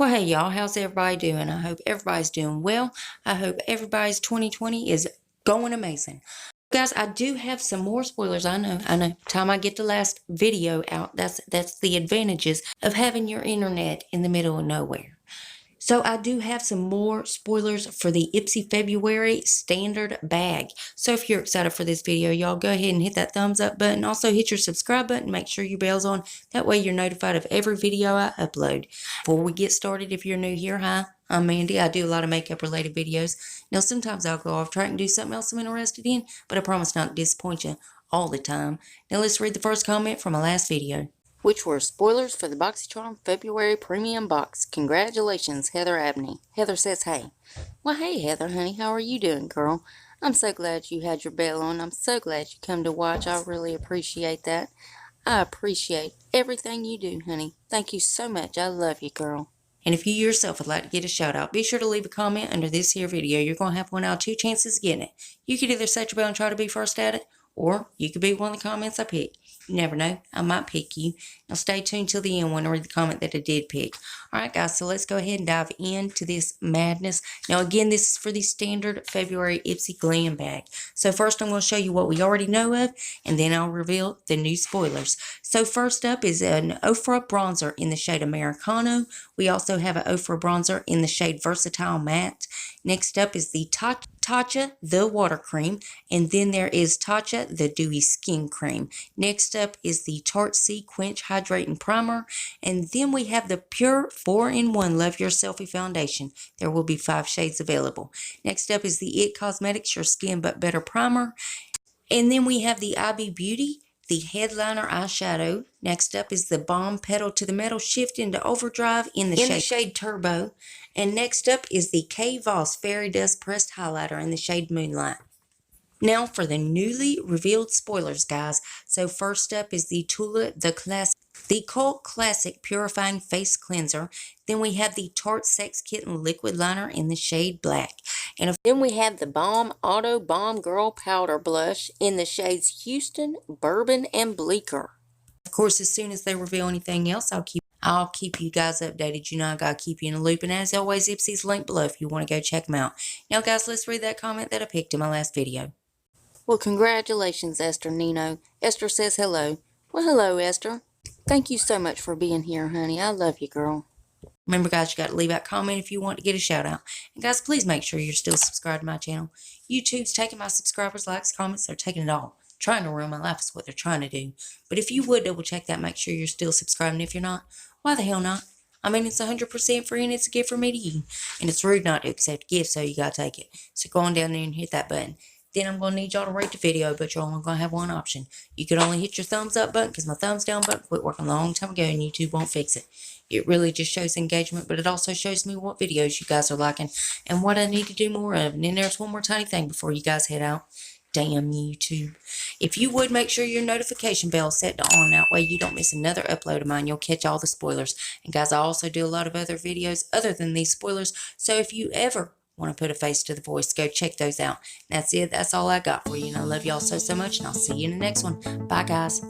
Well, hey y'all, how's everybody doing? I hope everybody's doing well. I hope everybody's 2020 is going amazing. Guys, I do have some more spoilers. I know. Time I get the last video out, that's the advantages of having your internet in the middle of nowhere. So I do have some more spoilers for the Ipsy February standard bag. So if you're excited for this video, y'all go ahead and hit that thumbs up button. Also hit your subscribe button. Make sure your bell's on. That way you're notified of every video I upload. Before we get started, if you're new here, hi, I'm Mandy. I do a lot of makeup related videos. Now sometimes I'll go off track and do something else I'm interested in, but I promise not to disappoint you all the time. Now let's read the first comment from my last video, which were spoilers for the BoxyCharm February Premium Box. Congratulations, Heather Abney. Heather says, hey. Well, hey, Heather, honey. How are you doing, girl? I'm so glad you had your bell on. I'm so glad you come to watch. I really appreciate that. I appreciate everything you do, honey. Thank you so much. I love you, girl. And if you yourself would like to get a shout out, be sure to leave a comment under this here video. You're going to have 1 out of 2 chances of getting it. You could either set your bell and try to be first at it, or you could be one of the comments I pick. You never know. I might pick you. Now stay tuned till the end when I read the comment that I did pick. Alright guys, so let's go ahead and dive into this madness. Now again, this is for the standard February Ipsy Glam bag. So first I'm going to show you what we already know of, and then I'll reveal the new spoilers. So first up is an Ofra bronzer in the shade Americano. We also have an Ofra bronzer in the shade Versatile Matte. Next up is the Tatcha the Water Cream, and then there is Tatcha the Dewy Skin Cream. Next up is the Tarte C Quench Hydrating Primer, and then we have the Pure 4-in-1 Love Your Selfie Foundation. There will be 5 shades available. Next up is the It Cosmetics Your Skin But Better Primer, and then we have the IB Beauty, the Headliner Eyeshadow. Next up is the Balm Pedal to the Metal Shift into Overdrive in the shade Turbo. And next up is the K Voss Fairy Dust Pressed Highlighter in the shade Moonlight. Now for the newly revealed spoilers, guys. So first up is the Tula the Cult Classic Purifying Face Cleanser. Then we have the Tarte Sex Kitten Liquid Liner in the shade Black. And then we have the Balm Auto Balm Girl Powder Blush in the shades Houston, Bourbon, and Bleaker. Of course, as soon as they reveal anything else, I'll keep you guys updated. You know I gotta keep you in the loop. And as always, Ipsy's linked below if you want to go check them out. Now, guys, let's read that comment that I picked in my last video. Well, congratulations, Esther Nino. Esther says hello. Well, hello, Esther. Thank you so much for being here, honey. I love you, girl. Remember, guys, you got to leave that comment if you want to get a shout out. And guys, please make sure you're still subscribed to my channel. YouTube's taking my subscribers, likes, comments. They're taking it all. Trying to ruin my life is what they're trying to do. But if you would double check that, make sure you're still subscribed. And if you're not, why the hell not? I mean, it's 100% free and it's a gift from me to you. And it's rude not to accept gifts, so you got to take it. So go on down there and hit that button. Then I'm going to need y'all to rate the video, but you're only going to have one option. You can only hit your thumbs up button because my thumbs down button quit working a long time ago and YouTube won't fix it. It really just shows engagement, but it also shows me what videos you guys are liking and what I need to do more of. And then there's one more tiny thing before you guys head out. Damn YouTube. If you would, make sure your notification bell is set to on. That way you don't miss another upload of mine. You'll catch all the spoilers. And guys, I also do a lot of other videos other than these spoilers. So if you ever want to put a face to the voice, go check those out. That's it. That's all I got for you. And I love y'all so much. And I'll see you in the next one. Bye, guys.